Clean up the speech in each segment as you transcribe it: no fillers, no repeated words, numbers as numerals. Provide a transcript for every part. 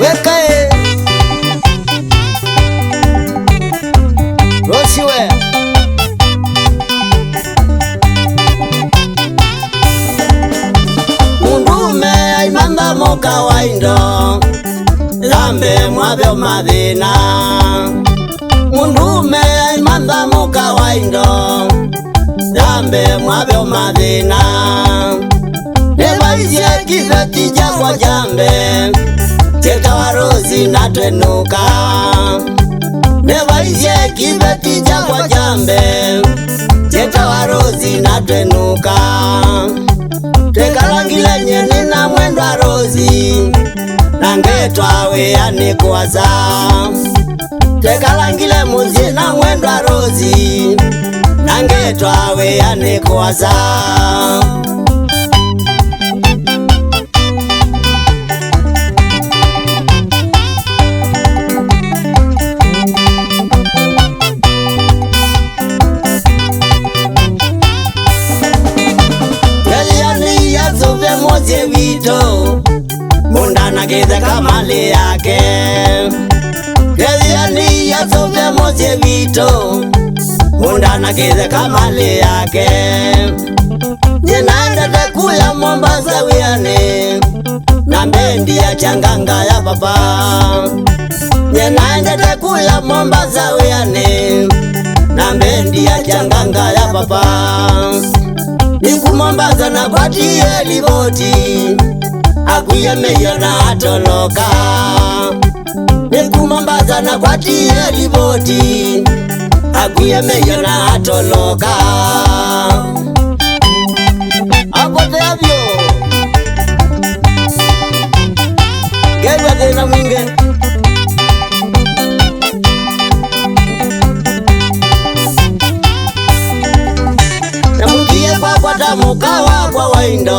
wekae Rosiwe mundume aimamba moka waindo lambe mwabyo madhina mundume aimamba moka waindo lambe mwabyo madhina nevaisye kiveti jakwa jambe teka warozi natwenuka nevaisye kiveti jakwa jambe teka warozi natwenuka tekalangile nyeni na mwendwa rozi nangetwawe yanikwaza tekalangile muzi na mwendwa rozi nangetwawe yanikwaza Vito munda nagize kamali yake Keziani ya sofe moje vito munda nagize kamali yake Ninaenda tekuya Mombasa wiane na mbendi ya changanga ya papa Ninaenda tekuya Mombasa wiane na mbendi ya changanga ya papa Niku Mombasa na kwatie livoti Akuye meyo na atoloka Niku Mombasa na kwatie livoti Akuye meyo na atoloka Apote avyo Gewa tena mwinge Kwa mukawa kwa waindo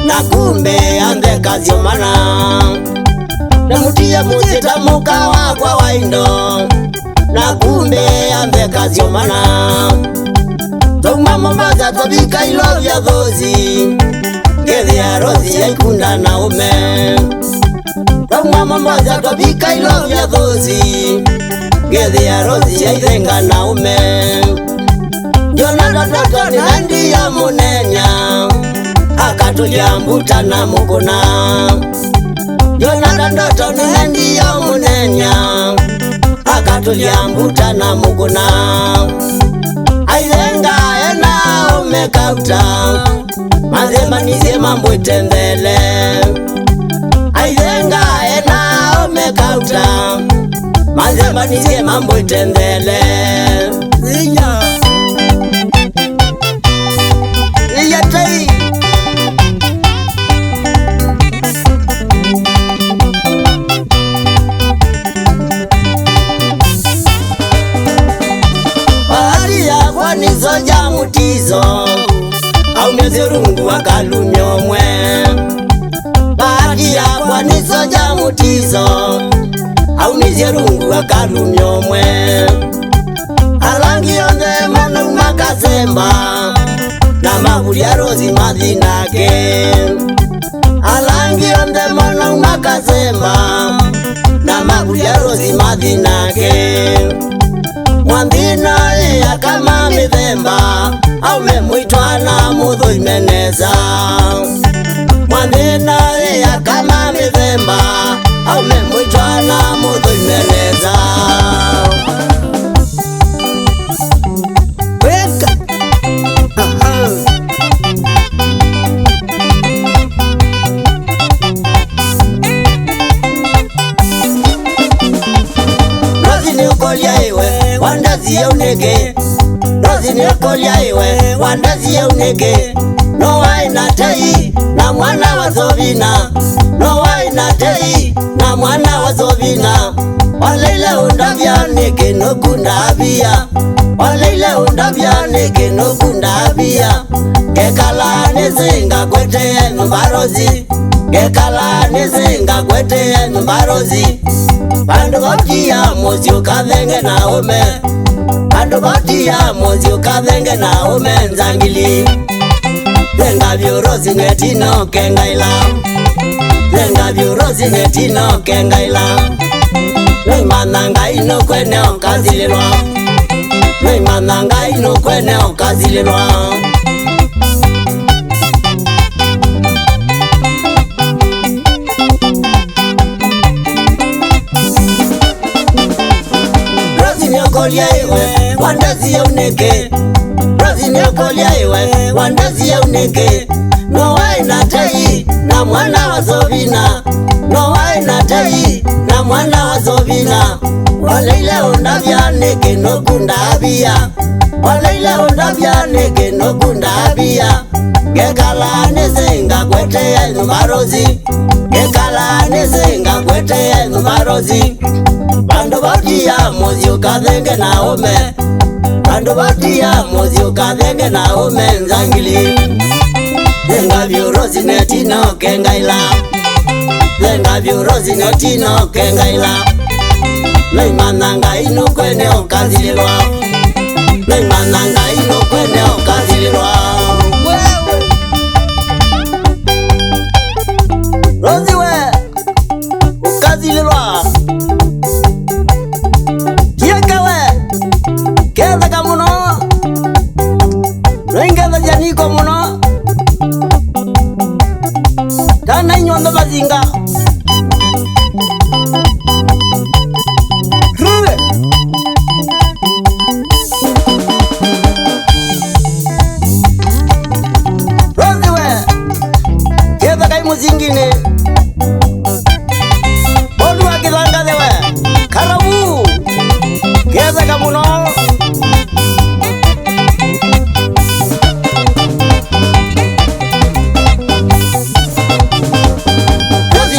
na kumbe ande kaziomana namutia muzita mukawa kwa waindo na kumbe ande kaziomana Toma Mombasa tobika ilovya dhozi Ngezi ya rozi ya ikunda na ume Toma Mombasa tobika ilovya dhozi Ngezi ya rozi ya izenga na ume Jona ndoto ni nandi ya munenya Akatulia mbuta na mukuna Jona ndoto ni nandi ya munenya Akatulia mbuta na mukuna Aizenga ena umekauta Mazema nize mambo itembele Aizenga ena umekauta Mazema nize mambo itembele Zinya Iyatei Bahari ya kwani soja mutizo Au mezerungu wakalumyomwe Bahari ya kwani soja mutizo Au mezerungu wakalumyomwe Alangi onde manu makasemba na maguri ya rozi madhinake Alangi onde mono makazemba na maguri ya rozi madhinake Mwambino ya kama mithemba au memwitwa na muthu imeneza Mwambino ya kama mithemba au memwitwa na muthu imeneza Wandazi ya unege Rozi ni okolia iwe Wandazi ya unege No waina tei na mwana wa Zovina No waina tei na mwana wa Zovina Waleile undavya nege no kunda abia Waleile undavya nege no kunda abia Gekala nezenga kwete mbarozi Gekala nezenga kwete mbarozi Bandu gotia mozi ukavenge na ume Bandu gotia mozi ukavenge na ume nzangili Zenga vyorozi netino kengaila Zenga vyurozi netino kengaila Noimananga ino kwene okazililwa Noimananga ino kwene okazililwa Rozi nyokolia iwe Wandezi ya uneke Rozi nyokolia iwe Wandezi ya uneke Nowa inatei na mwana wa Zobina Nowa inatei na mwana wa Zobina Waleile undavya neke no kunda abia Waleile undavya neke no kunda abia Gekala nezenga kwete ya numarozi Gekala nezenga kwete ya numarozi Bandu batia mozi ukadhenge na ome Bandu batia mozi ukadhenge na ome nzangili Zenga vyurozi netino kengaila Zenga vyurozi netino kengaila Noimananga ino kwene okazililwa Noimananga ino kwene okazililwa Rozi we ukazililwa Kieka we Keza kamuno Noingeza janiko muno Tana inyondo bazinga Rube Rozi we Keza kai muzingine Bodu wa kizanga zewe Karabu Keza kamuno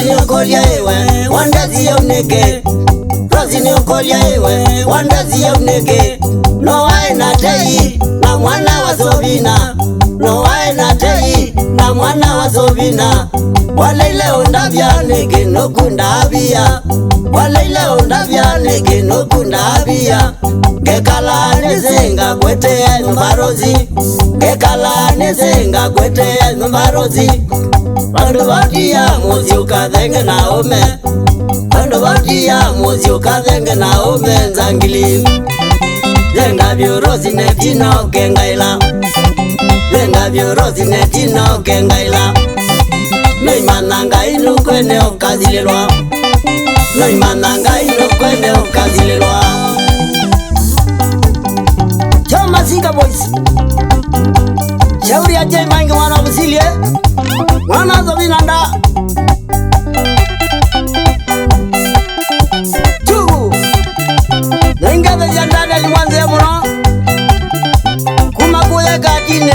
Nyokolia iwe Wandezi ya uneke Rozi nyokolia iwe Wandezi ya uneke Nowa inatei na mwana wa Zobina Nowa inatei na mwana wa Zobina Waleile undavya neke no kunda abia Waleile undavya neke no kunda abia Gekala nezenga kwete ya numarozi Gekala nezenga kwete ya numarozi Bandu batia mozi ukadhenge na ome Bandu batia mozi ukadhenge na ome nzangili Zenga vyurozi netino kengaila Zenga vyurozi netino kengaila Noimananga ino kwene okazililwa Noimananga ino kwene okazililwa Choma Singa boys Shauri ya jai mangi wana busilie Mwana Zobina nda Chugu Nengeze jandada limwanze muno Kuma kuye katine